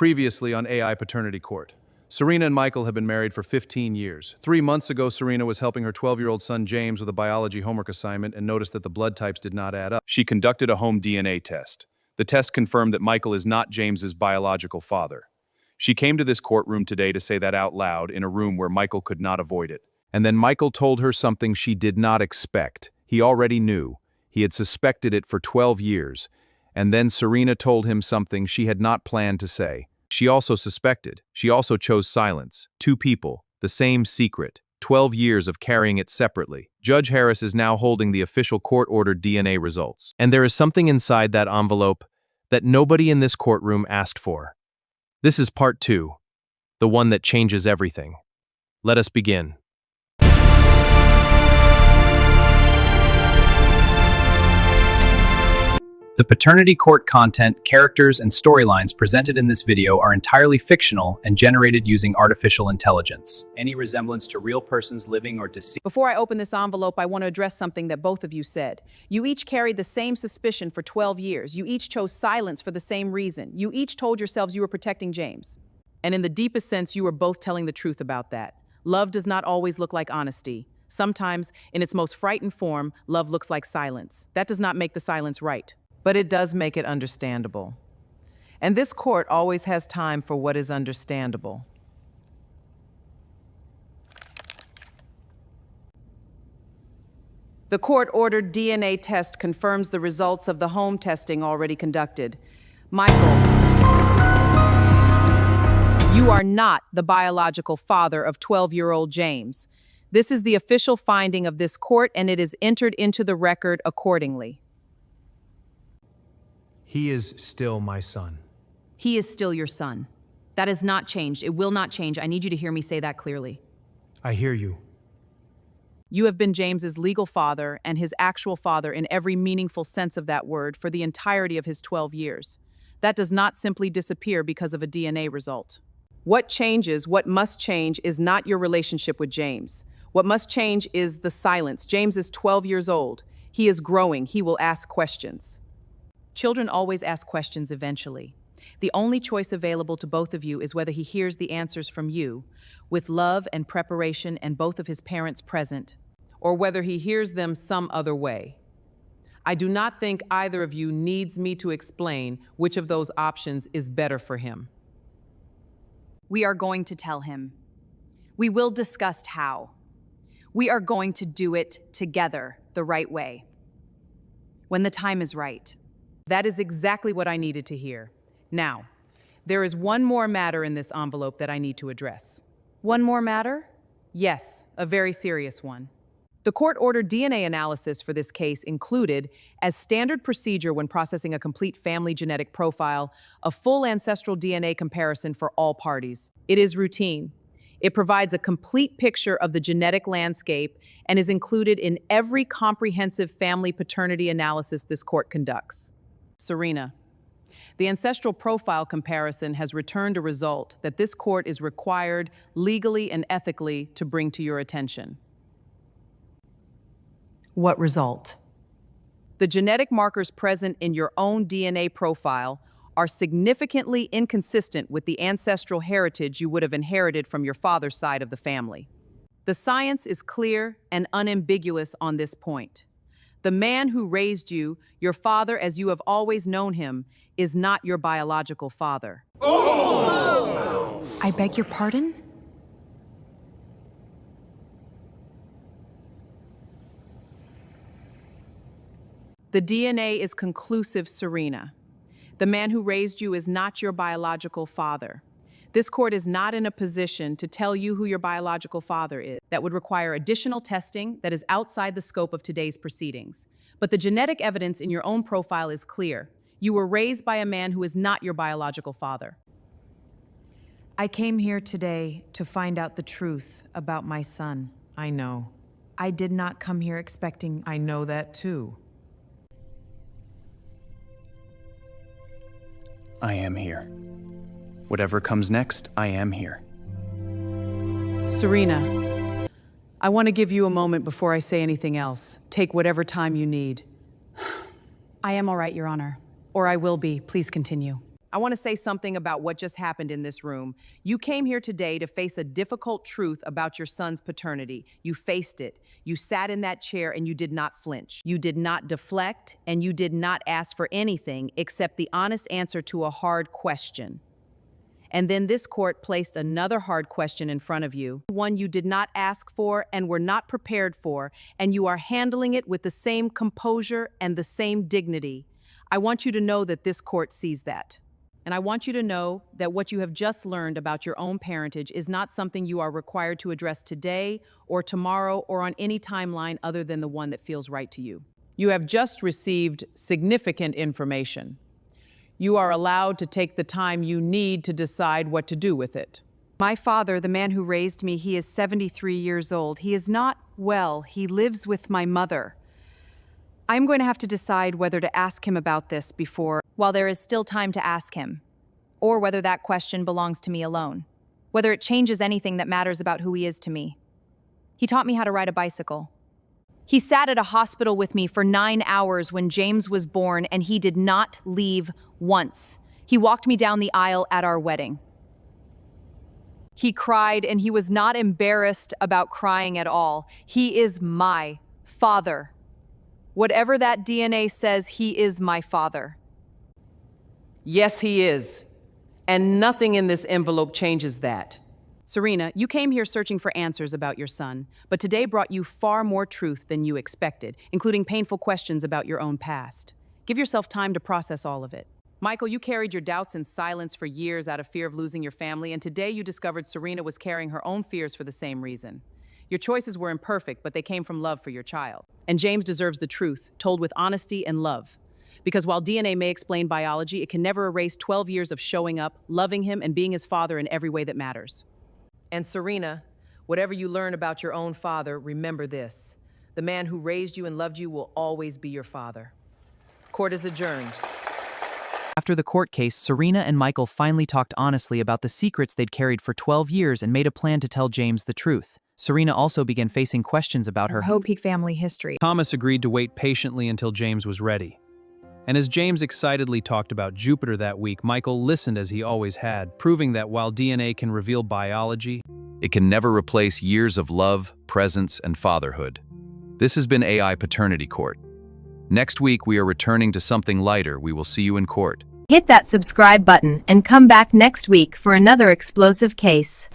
Previously on AI Paternity Court. Serena and Michael have been married for 15 years. 3 months ago, Serena was helping her 12-year-old son James with a biology homework assignment and noticed that the blood types did not add up. She conducted a home DNA test. The test confirmed that Michael is not James's biological father. She came to this courtroom today to say that out loud in a room where Michael could not avoid it. And then Michael told her something she did not expect. He already knew. He had suspected it for 12 years. And then Serena told him something she had not planned to say. She also suspected. She also chose silence. 2 people, the same secret, 12 years of carrying it separately. Judge Harris is now holding the official court-ordered DNA results. And there is something inside that envelope that nobody in this courtroom asked for. This is part 2, the one that changes everything. Let us begin. The paternity court content, characters, and storylines presented in this video are entirely fictional and generated using artificial intelligence. Any resemblance to real persons living or deceased. Before I open this envelope, I want to address something that both of you said. You each carried the same suspicion for 12 years. You each chose silence for the same reason. You each told yourselves you were protecting James. And in the deepest sense, you were both telling the truth about that. Love does not always look like honesty. Sometimes, in its most frightened form, love looks like silence. That does not make the silence right. But it does make it understandable. And this court always has time for what is understandable. The court-ordered DNA test confirms the results of the home testing already conducted. Michael, you are not the biological father of 12-year-old James. This is the official finding of this court, and it is entered into the record accordingly. He is still my son. He is still your son. That has not changed. It will not change. I need you to hear me say that clearly. I hear you. You have been James's legal father and his actual father in every meaningful sense of that word for the entirety of his 12 years. That does not simply disappear because of a DNA result. What changes, what must change, is not your relationship with James. What must change is the silence. James is 12 years old. He is growing. He will ask questions. Children always ask questions eventually. The only choice available to both of you is whether he hears the answers from you, with love and preparation and both of his parents present, or whether he hears them some other way. I do not think either of you needs me to explain which of those options is better for him. We are going to tell him. We will discuss how. We are going to do it together the right way. When the time is right. That is exactly what I needed to hear. Now, there is one more matter in this envelope that I need to address. One more matter? Yes, a very serious one. The court-ordered DNA analysis for this case included, as standard procedure when processing a complete family genetic profile, a full ancestral DNA comparison for all parties. It is routine. It provides a complete picture of the genetic landscape and is included in every comprehensive family paternity analysis this court conducts. Serena, the ancestral profile comparison has returned a result that this court is required legally and ethically to bring to your attention. What result? The genetic markers present in your own DNA profile are significantly inconsistent with the ancestral heritage you would have inherited from your father's side of the family. The science is clear and unambiguous on this point. The man who raised you, your father as you have always known him, is not your biological father. Oh! I beg your pardon? The DNA is conclusive, Serena. The man who raised you is not your biological father. This court is not in a position to tell you who your biological father is. That would require additional testing that is outside the scope of today's proceedings. But the genetic evidence in your own profile is clear. You were raised by a man who is not your biological father. I came here today to find out the truth about my son. I know. I did not come here expecting... I know that too. I am here. Whatever comes next, I am here. Serena, I want to give you a moment before I say anything else. Take whatever time you need. I am all right, Your Honor. Or I will be. Please continue. I want to say something about what just happened in this room. You came here today to face a difficult truth about your son's paternity. You faced it. You sat in that chair and you did not flinch. You did not deflect, and you did not ask for anything except the honest answer to a hard question. And then this court placed another hard question in front of you, one you did not ask for and were not prepared for, and you are handling it with the same composure and the same dignity. I want you to know that this court sees that. And I want you to know that what you have just learned about your own parentage is not something you are required to address today or tomorrow or on any timeline other than the one that feels right to you. You have just received significant information. You are allowed to take the time you need to decide what to do with it. My father, the man who raised me, he is 73 years old. He is not well. He lives with my mother. I'm going to have to decide whether to ask him about this before, while there is still time to ask him, or whether that question belongs to me alone, whether it changes anything that matters about who he is to me. He taught me how to ride a bicycle. He sat at a hospital with me for 9 hours when James was born, and he did not leave once. He walked me down the aisle at our wedding. He cried, and he was not embarrassed about crying at all. He is my father. Whatever that DNA says, he is my father. Yes, he is. And nothing in this envelope changes that. Serena, you came here searching for answers about your son, but today brought you far more truth than you expected, including painful questions about your own past. Give yourself time to process all of it. Michael, you carried your doubts in silence for years out of fear of losing your family, and today you discovered Serena was carrying her own fears for the same reason. Your choices were imperfect, but they came from love for your child. And James deserves the truth, told with honesty and love. Because while DNA may explain biology, it can never erase 12 years of showing up, loving him, and being his father in every way that matters. And Serena, whatever you learn about your own father, remember this. The man who raised you and loved you will always be your father. Court is adjourned. After the court case, Serena and Michael finally talked honestly about the secrets they'd carried for 12 years and made a plan to tell James the truth. Serena also began facing questions about her Hopi family history. Thomas agreed to wait patiently until James was ready. And as James excitedly talked about Jupiter that week, Michael listened as he always had, proving that while DNA can reveal biology, it can never replace years of love, presence, and fatherhood. This has been AI Paternity Court. Next week, we are returning to something lighter. We will see you in court. Hit that subscribe button and come back next week for another explosive case.